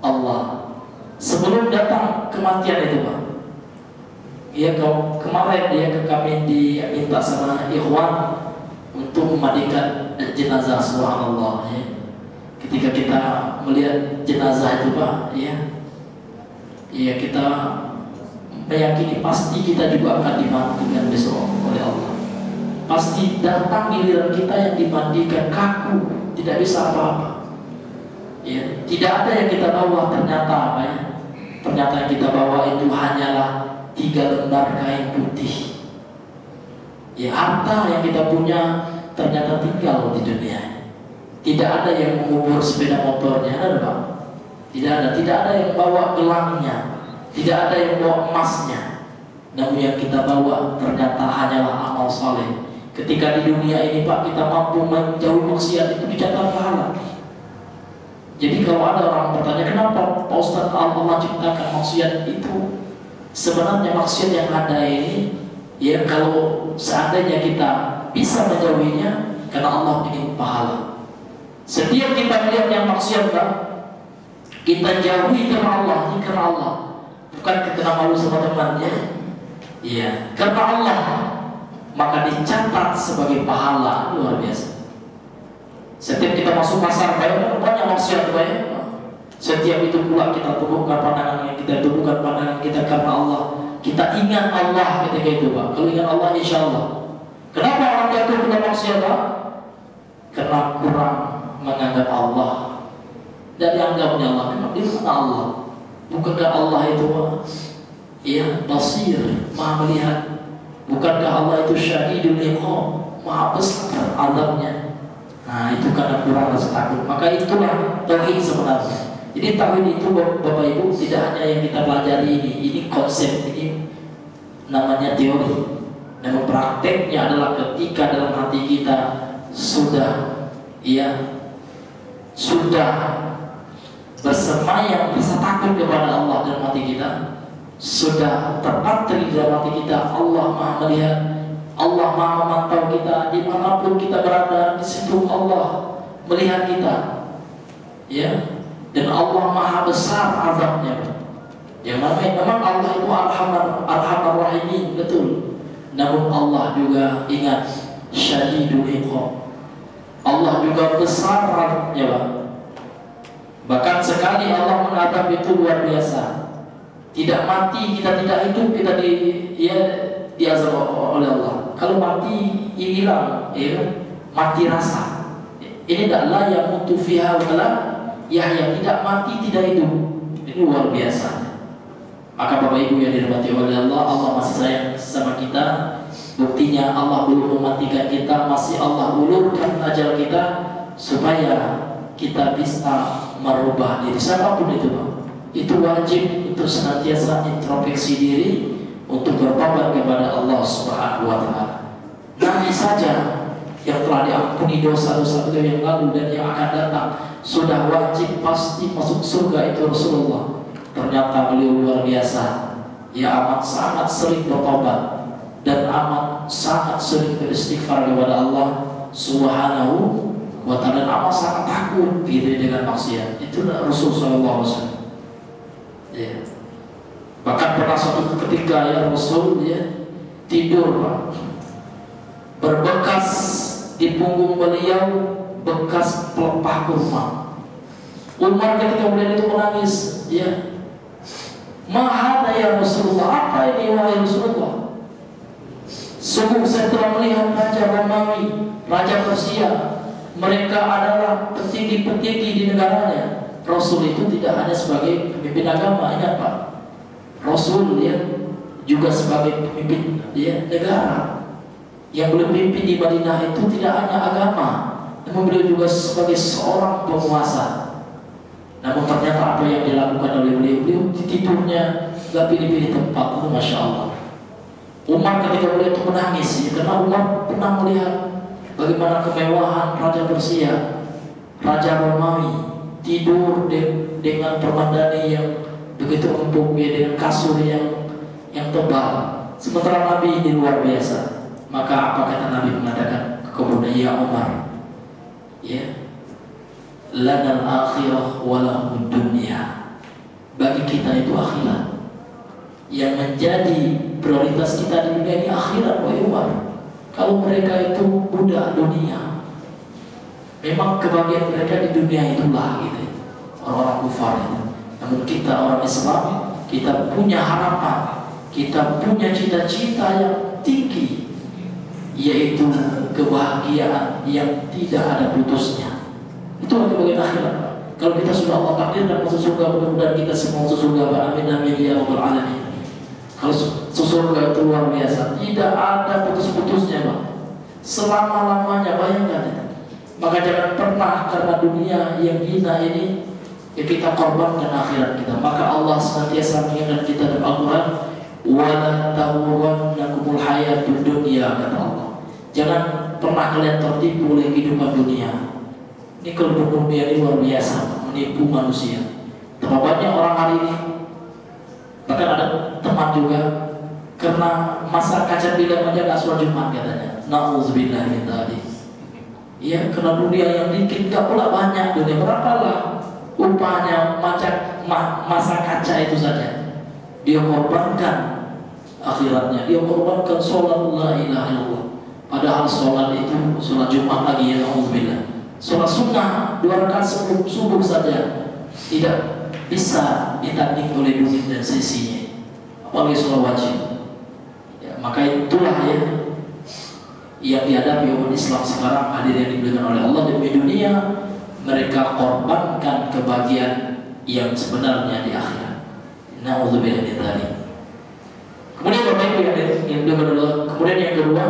Allah sebelum datang kematian itu, Pak. Ya, kemarin dia ke kami diminta sama ikhwan untuk memandikan jenazah, subhanallah ya. Ketika kita melihat jenazah itu, Pak, ya kita meyakini pasti kita juga akan dimandikan besok oleh Allah. Pasti datang giliran kita yang dimandikan kaku, tidak bisa apa-apa. Ya, tidak ada yang kita bawa ternyata apa ya? Ternyata yang kita bawa itu hanyalah 3 lembar kain putih. Ya, harta yang kita punya ternyata tinggal di dunia. Tidak ada yang mengubur sepeda motornya, ada Pak? Tidak ada yang bawa gelangnya, tidak ada yang bawa emasnya. Namun yang kita bawa ternyata hanyalah amal saleh. Ketika di dunia ini Pak, kita mampu menjauhi maksiat, itu dicatat pahala. Jadi kalau ada orang bertanya, kenapa Pak Ustadz Allah ciptakan maksiat itu? Sebenarnya maksiat yang ada ini, ya kalau seandainya kita bisa menjauhinya, karena Allah ingin pahala. Setiap kita melihat yang maksiat Pak, kita jauhi karena Allah, ini karena Allah. Bukan kita malu sama temannya, iya, karena Allah. Maka dicatat sebagai pahala, luar biasa. Setiap kita masuk pasar banyak maksiat banyak. Setiap itu pula kita tumbuhkan pandangan kita karena Allah. Kita ingat Allah ketika itu Pak. Kalau ingat Allah insya Allah. Kenapa orang jatuh ke maksiat Pak? Karena kurang menganggap Allah. Dan dianggapnya Allah memang di mana Allah? Bukankah Allah itu ya basir, maha melihat? Bukankah Allah itu syahidul liqa, maha besar azabnya? Nah itu karena kurang rasa takut. Maka itulah tauhid sebenarnya. Jadi tauhid itu Bapak Ibu tidak hanya yang kita pelajari ini konsep, ini namanya teori. Namun prakteknya adalah ketika dalam hati kita sudah bersemayam rasa takut kepada Allah dalam hati kita, sudah terpatri dalam hati kita Allah maha melihat, Allah maha memantau kita dimanapun kita berada, di situ Allah melihat kita, ya. Dan Allah maha besar azabnya. Yang memang Allah itu arhamar rahimin, betul. Namun Allah juga ingat syadidul iqab. Allah juga besar azabnya Pak. Bahkan sekali Allah mengadab itu luar biasa. Tidak mati, kita tidak hidup, kita diazab oleh Allah. Kalau mati hilang, mati rasa. Ini adalah yang mutu fiha wala yahya, tidak mati, tidak hidup. Ini luar biasa. Maka Bapak Ibu yang dirahmati oleh Allah, Allah masih sayang sama kita. Buktinya Allah belum mematikan kita, masih Allah ulurkan ajal kita supaya kita bisa merubah diri. Siapapun itu Pak, itu wajib untuk senantiasa introspeksi diri untuk bertobat kepada Allah Subhanahu wa Ta'ala. Nabi saja yang telah diampuni dosa-dosa beliau yang lalu dan yang akan datang sudah wajib pasti masuk surga, itu Rasulullah. Ternyata beliau luar biasa, ya amat sangat sering bertobat dan amat sangat sering beristighfar kepada Allah Subhanahu wa Ta'ala, dan amat sangat takut gitu dengan maksiat. Itulah Rasulullah SAW. Ya. Bahkan pernah suatu ketika ya Rasul tidur Pak, berbekas di punggung beliau bekas pelepah kurma. Umar ketika melihat itu menangis, Mahada ya Rasulullah, apa ini wahai Rasulullah? Sungguh saya telah melihat Raja Romawi, Raja Persia, mereka adalah petinggi-petinggi di negaranya. Rasul itu tidak hanya sebagai pemimpin agama, ingat Pak. Rasul juga sebagai pemimpin negara. Yang beliau pimpin di Madinah itu tidak hanya agama, namun beliau juga sebagai seorang penguasa. Namun ternyata apa yang dilakukan oleh beliau di tidurnya gak pilih-pilih tempat, itu Masya Allah. Umar ketika beliau itu menangis karena Umar pernah melihat bagaimana kemewahan Raja Persia, Raja Romawi tidur dengan permadani yang begitu empuk, dengan kasur yang tebal. Sementara Nabi ini luar biasa. Maka apa kata Nabi mengatakan kemudian, ya Umar, lanal akhirah walahud dunya, bagi kita itu akhirat. Yang menjadi prioritas kita di dunia ini akhirat, wahai Umar. Kalau mereka itu budak dunia, memang kebahagiaan mereka di dunia itulah orang-orang kufar itu. Namun kita orang Islam, kita punya harapan, kita punya cita-cita yang tinggi, yaitu kebahagiaan yang tidak ada putusnya. Itulah kebahagiaan akhirat. Kalau kita sudah Allah takdirkan masuk surga, mudah-mudahan kita semua masuk surga. Amin amin ya rabbal alamin. Kalau surga itu luar biasa, tidak ada putus-putusnya Pak, selama-lamanya, bayangkan. Maka jangan pernah dunia yang hina ini, ya kita korbankan akhirat kita. Maka Allah senantiasa mengingatkan kita dalam Al-Quran, wala tawwannakumul hayatud dunya, kata Allah. Jangan pernah kalian tertipu oleh kehidupan dunia. Ini kehidupan dunia ini luar biasa, menipu manusia. Terlalu banyak orang hari ini, bahkan ada teman juga, karena masa kaca bilang aja gak sholat Jumat katanya. Na'udzubillah min dzalik. Ya, karena dunia yang dikit gak pula banyak dunia. Berapalah upahnya masa kaca itu saja. Dia korbankan akhiratnya, dia korbankan sholat la ilaha illallah. Padahal sholat itu, sholat Jumat lagi ya, na'udzubillah, sholat sunnah 2 rakaat sebelum subuh saja tidak bisa ditanding oleh duit dan sisinya, apalagi sholat wajib. Ya, maka itulah ya yang dihadapi umat Islam sekarang, hadir yang diberikan oleh Allah demi dunia. Mereka korbankan kebahagiaan yang sebenarnya di akhirat. Na'udzubillah min dzalik. Kemudian Bapak Ibu yang kedua, kemudian yang kedua,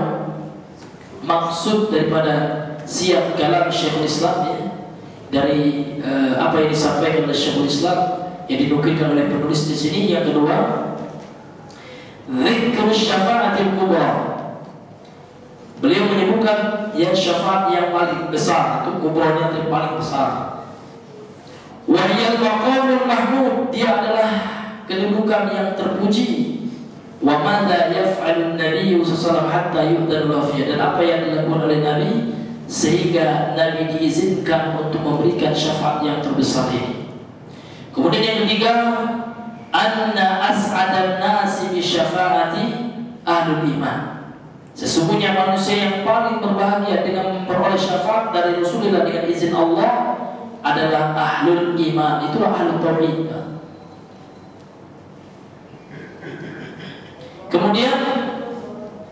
maksud daripada siap kalam Syekhul Islam ya, dari apa yang disampaikan oleh Syekhul Islam yang dinukilkan oleh penulis di sini, yang kedua, dzikr syafa'atil kubra. Beliau menyebutkan yang syafaat yang paling besar, itu kubranya yang paling besar. Wahyal maqamul mahmud, dia adalah kedudukan yang terpuji. Wa madza yaf'alun nabiyyu sallallahu hatta yu'dhan lahu, dan apa yang dilakukan oleh Nabi sehingga Nabi diizinkan untuk memberikan syafaat yang terbesar ini. Kemudian yang ketiga, anna as'adan nasi bi syafaati ahlul iman. Sesungguhnya manusia yang paling berbahagia dengan memperoleh syafaat dari Rasulullah dengan izin Allah adalah ahlul iman, itulah ahlul tauhid. Kemudian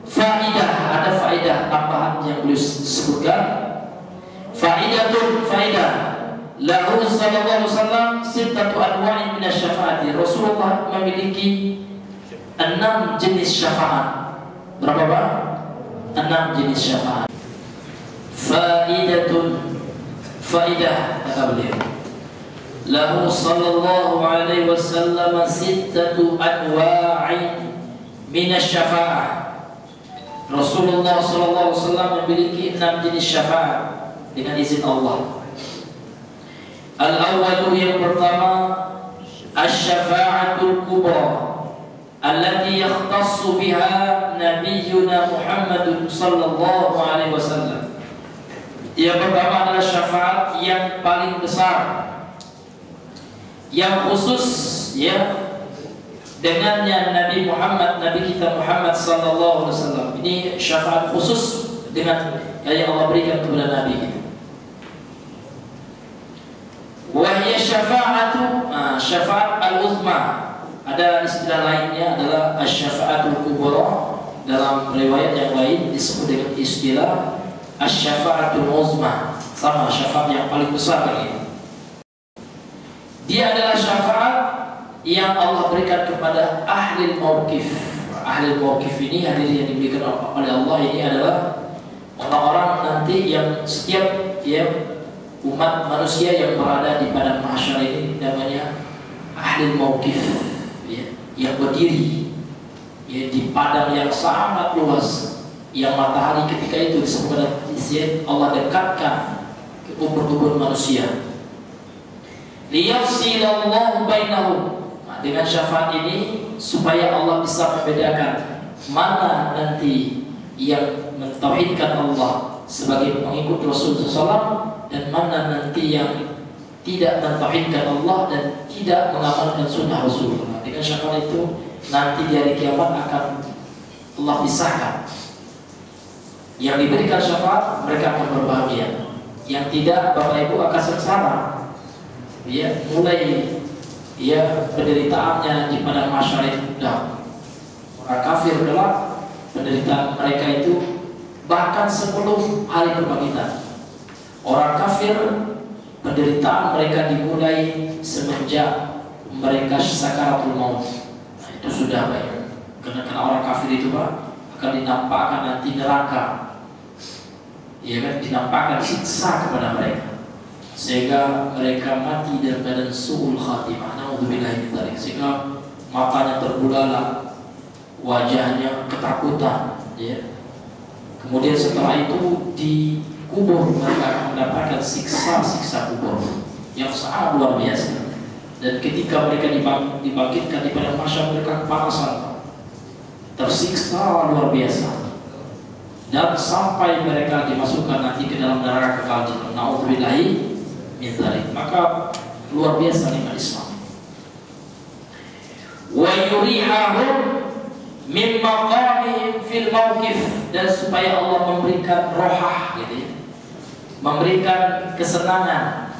faidah, ada faidah tambahan yang beliau sebutkan. Faidah lahu sallallahu alaihi wasallam sittatu anwa'in min asy-syafaati. Rasulullah memiliki 6 jenis syafaat. Berapa Pak? 6 jenis syafaat. Faidah kata beliau, lahu sallallahu alaihi wasallam sittatu anwa'in min asy-syafa'ah. Rasulullah sallallahu alaihi wasallam memiliki 6 jenis syafaat dengan izin Allah. Al-awwalu, yang pertama, asy-syafa'atul kubra allati yakhtassu biha nabiyyuna Muhammad sallallahu alaihi wasallam. Yang pertama adalah syafaat yang paling besar, yang khusus ya dengannya Nabi Muhammad, Nabi kita Muhammad sallallahu alaihi wasallam. Ini syafaat khusus dengan yang Allah berikan kepada Nabi kita. Wa hiya syafa'atu, syafaat al-uzma. Ada istilah lainnya adalah asy-syafa'atul kubra. Dalam riwayat yang lain disebut dengan istilah asy-syafa'atul uzma. Sama, syafaat yang paling besar ini. Dia adalah syafaat yang Allah berikan kepada ahli mauqif. Ahli mauqif ini, hadirin yang diberikan oleh Allah ini adalah orang-orang nanti yang setiap umat manusia yang berada di padang mahsyar ini namanya ahli mauqif ya, yang berdiri ya, di padang yang sangat luas, yang matahari ketika itu disebut Allah dekatkan ke ubun-ubun manusia. Liyafsilallahu bainahum. Dengan syafaat ini supaya Allah bisa membedakan mana nanti yang mentauhidkan Allah sebagai pengikut Rasulullah SAW dan mana nanti yang tidak mentauhidkan Allah dan tidak mengamalkan sunnah Rasulullah. Dengan syafaat itu nanti di hari kiamat akan Allah pisahkan. Yang diberikan syafaat mereka akan berbahagia, yang tidak, Bapak Ibu, akan sengsara. Ya, mulai penderitaannya di padang mahsyar itu orang kafir kelak, penderitaan mereka itu bahkan sebelum hari kebangkitan. Orang kafir, penderitaan mereka dimulai semenjak mereka sakaratul maut. Nah, itu sudah baik. Karena orang kafir itu Pak akan dinampakkan nanti neraka, ya kan, dinampakkan siksa kepada mereka. sehingga mereka mati dalam keadaan su'ul khatimah. Naudzubillahi min dzalik. Sehingga matanya terbelalak, wajahnya ketakutan, ya. Kemudian setelah itu dikubur, mereka akan mendapatkan siksa-siksa kubur yang sangat luar biasa. Dan ketika mereka dibangkitkan di padang mahsyar, mereka kepanasan, tersiksa luar biasa, dan sampai mereka dimasukkan nanti ke dalam neraka kekal. Naudzubillahi min dzalik. Maka luar biasa nikmat Islam. Wa yurihahum min maqamihim fil mauqif, dan supaya Allah memberikan rohah, gitu ya, memberikan kesenangan,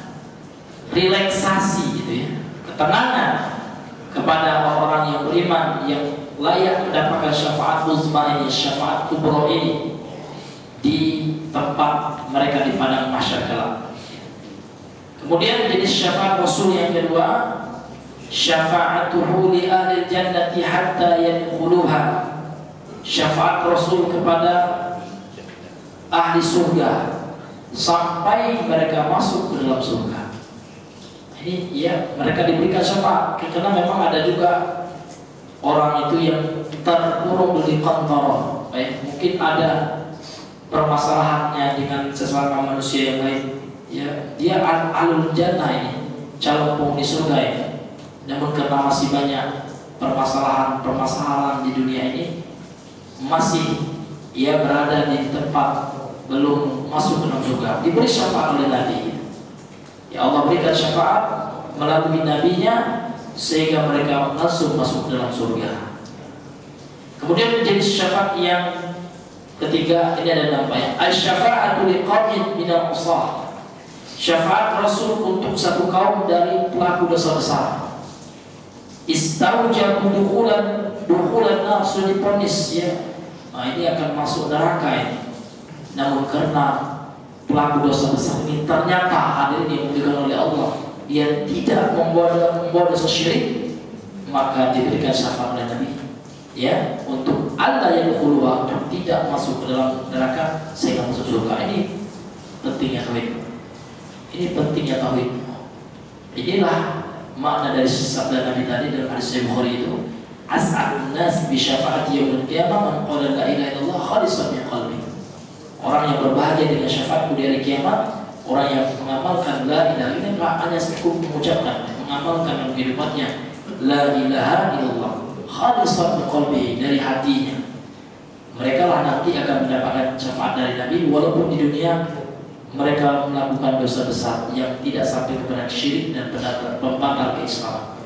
relaksasi, gitu ya, ketenangan kepada orang-orang yang beriman yang layak mendapatkan syafaat uzma ini, syafaat kubro ini di tempat mereka di padang mahsyar kelak. Kemudian jenis syafaat Rasul yang kedua, syafa'atuhu li ahli jannati hatta yadkhuluha, syafaat Rasul kepada ahli surga sampai mereka masuk ke dalam surga. Ini ya, mereka diberikan syafaat karena memang ada juga orang itu yang terkurung di kantor, baik, mungkin ada permasalahannya dengan sesama manusia yang lain, ya, dia alul jannah ini, calon penghuni surga ini. Namun karena masih banyak permasalahan di dunia ini, masih ia berada di tempat belum masuk ke dalam surga, diberi syafaat oleh Nabi. Ya, Allah berikan syafaat melalui nabinya sehingga mereka langsung masuk ke dalam surga. Kemudian jenis syafaat yang ketiga, ini ada namanya asy-syafa'atu liqaumin minal usah, syafaat Rasul untuk satu kaum dari pelaku dosa besar. Istaujabu dukhulan nar, sudah diponis, ya, nah, ini akan masuk neraka ini. Namun karena pelaku dosa besar ini ternyata hadirin yang dimuliakan oleh Allah, dia tidak membawa dosa syirik, maka diberikan syafaat oleh Nabi, ya, untuk Allah yang khuluwa, untuk tidak masuk ke dalam neraka sehingga masuk surga. Ini pentingnya tauhid. Ini pentingnya tauhid. Inilah makna dari sabda Nabi tadi dalam hadis Sahih Bukhari itu, as'adun nas bi syafaati yaumil qiyamah man qala la ilaha illallah khalisan min qalbi. Orang yang berbahagia dengan syafaatku di hari kiamat, orang yang mengamalkan la ilaha illallah, hanya cukup mengucapkan, mengamalkan dalam kehidupannya la ilaha illallah khalisan min qalbi, dari hatinya. Mereka lah nanti akan mendapatkan syafaat dari Nabi walaupun di dunia mereka melakukan dosa besar yang tidak sampai kepada syirik dan pembatal keislaman.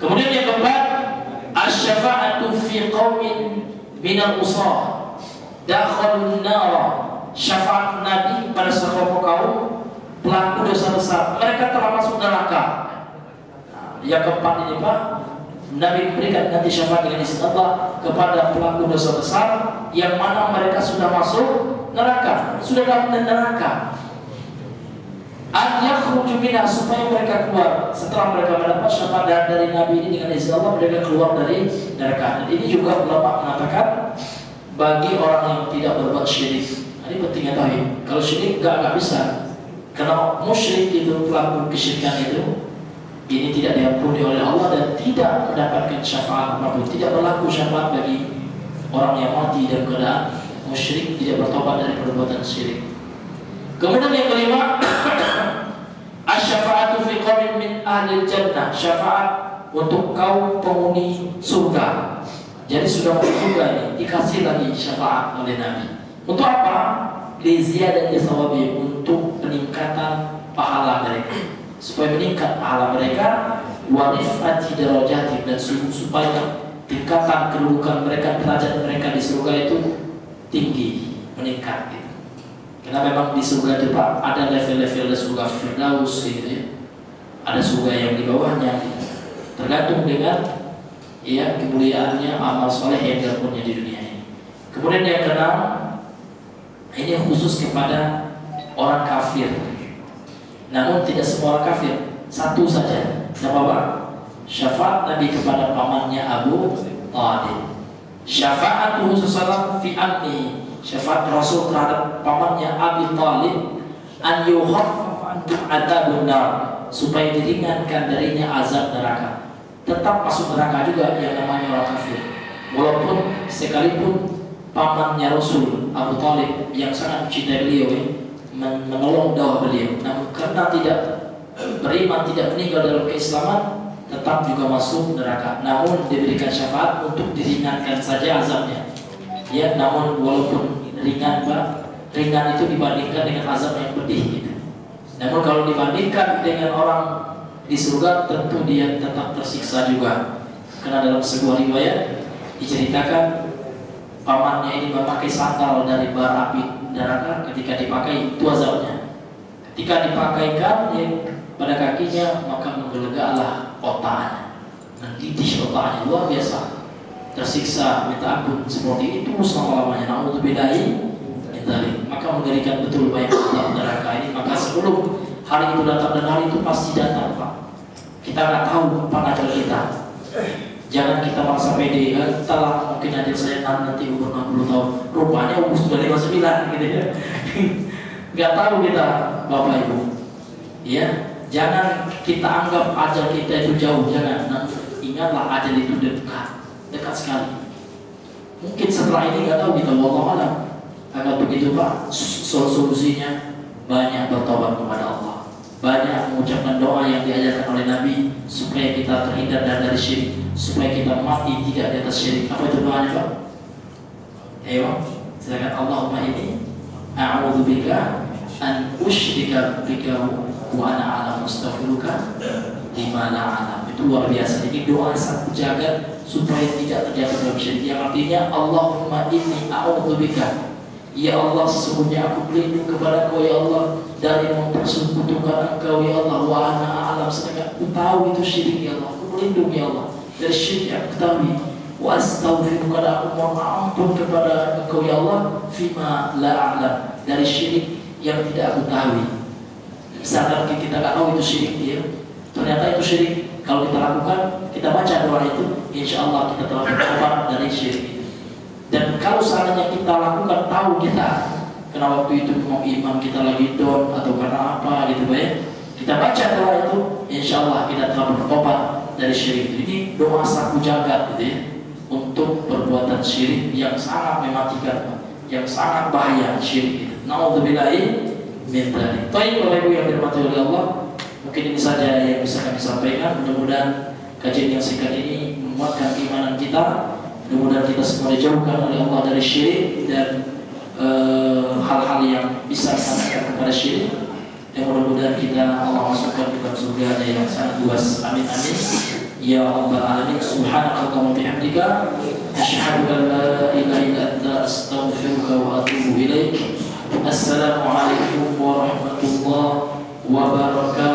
Kemudian yang keempat, asy-syafa'atu fi qaumin minal usah dakhalun nar, syafaat Nabi pada sekelompok kaum pelaku dosa besar, mereka telah masuk neraka. Nah, yang keempat ini Pak, Nabi memberikan nanti syafaat dengan izin Allah kepada pelaku dosa besar yang mana mereka sudah masuk neraka, sudah dalam neraka. Yakhruju minha, supaya mereka keluar setelah mereka mendapat syafaat dari Nabi ini dengan izin Allah, mereka keluar dari neraka. Dan ini juga ulama mengatakan bagi orang yang tidak berbuat syirik. Ini pentingnya tauhid. Kalau syirik nggak bisa, karena musyrik itu, pelaku kesyirikan itu, ini tidak diampuni oleh Allah dan tidak mendapatkan syafaat apapun. Tidak berlaku syafaat bagi orang yang mati dalam keadaan musyrik, tidak bertobat dari perbuatan syirik. Kemudian yang kelima, asy-syafa'atu fi qaumin min ahli jannah, syafaat untuk kaum penghuni surga. Jadi sudah masuk surga ini, dikasih lagi syafaat oleh Nabi. Untuk apa? Li ziyadati thawabi, untuk peningkatan pahala mereka, supaya meningkat pahala mereka, wa rif'ati darajati, dan supaya tingkatan kedudukan mereka, derajat mereka di surga itu tinggi, meningkat gitu. Karena memang di surga itu Pak, ada level-level surga Firdaus gitu ya. Ada surga yang di bawahnya gitu. Tergantung dengan ya kemuliaannya amal soleh yang dilakukannya di dunia ini. Kemudian yang keenam, ini khusus kepada orang kafir. Namun tidak semua orang kafir, satu saja. Siapa Pak? Syafaat Nabi kepada pamannya Abu Thalib. Syafaat khusus salam fi amni, syafaat Rasul terhadap pamannya Abi Thalib, an yukhaffafa untuk adzabun nar, supaya diringankan darinya azab neraka. Tetap masuk neraka juga yang namanya orang kafir. Walaupun sekalipun pamannya Rasul Abu Talib yang sangat mencintai beliau, menolong dakwah beliau, namun karena tidak beriman, tidak meninggal dalam keislaman, tetap juga masuk neraka. Namun diberikan syafaat untuk diringankan saja azabnya. Ya, namun walaupun ringan, ringan itu dibandingkan dengan azab yang pedih gitu. Namun kalau dibandingkan dengan orang di surga, tentu dia tetap tersiksa juga. Karena dalam sebuah riwayat diceritakan pamannya ini memakai sandal dari bara api neraka. Ketika dipakai itu azabnya. Ketika dipakaikan pada kakinya, maka menggelegaklah otaknya, mendidih otaknya, luar biasa. Tersiksa, minta ampun seperti itu selama-lamanya. Na'udzubillahi min dzalik. Maka mengerikan betul banyak azab neraka ini. Maka sebelum hari itu datang, dan hari itu pasti datang, Pak. Kita nggak tahu apa ajal kita. Jangan kita merasa pede, entahlah mungkin ajal saya nanti umur 60 tahun, rupanya umur sudah 59 gitu ya. Nggak tahu kita, Bapak Ibu. Ya, jangan kita anggap ajal kita itu jauh, jangan. Nah, ingatlah ajal itu dekat sekali. Mungkin setelah ini nggak tahu kita, wallahu a'lam. Agar begitu Pak, solusinya banyak bertobat kepada Allah, banyak mengucapkan doa yang diajarkan oleh Nabi supaya kita terhindar dari syirik, supaya kita mati tidak di atas syirik. Apa itu doanya Pak? Ayo, silakan. Allahumma inni a'udzubika an usyrika bika wa ana a'lamu, astaghfiruka lima la a'lam. Itu luar biasa. Ini doa satu jagat supaya tidak terjatuh dalam syirik. Yang artinya Allahumma inni a'udzubika, ya Allah, sesungguhnya aku berlindung kepada Engkau ya Allah dari mempersekutukan Engkau ya Allah, wa ana a'lam, sedangkan aku tahu itu syirik ya Allah. Aku berlindung ya Allah dari syirik yang aku ketahui. Wa astaghfiruka, aku mohon ampun kepada Engkau ya Allah, fima la a'lam, dari syirik yang tidak aku tahu. Misalkan kita tak tahu itu syirik dia, ternyata itu syirik. Kalau kita lakukan, kita baca doa itu, insya Allah kita telah bertobat dari syirik itu. Dan kalau seandainya kita lakukan, tahu kita karena waktu itu mau iman kita lagi down atau karena apa gitu ya, kita baca doa itu, insya Allah kita telah bertobat dari syirik itu. Ini doa saku jagat gitu ya, untuk perbuatan syirik yang sangat mematikan, yang sangat bahaya syirik itu. Na'udzubillahi min dzalik. Baik Bapak Ibu yang dirahmati oleh Allah, mungkin ini saja yang bisa kami sampaikan. Mudah-mudahan kajian yang singkat ini menguatkan keimanan kita. Mudah-mudahan kita semua dijauhkan oleh Allah dari syirik dan hal-hal yang bisa mengantarkan kepada syirik. Dan mudah-mudahan kita Allah masukkan ke dalam surga yang sangat luas. Amin amin. Ya Rabbal Alamin. Subhanakallahumma wa bihamdika, asyhadu an la ilaha illa anta, astaghfiruka wa atubu ilaik. Assalamualaikum warahmatullahi wabarakatuh.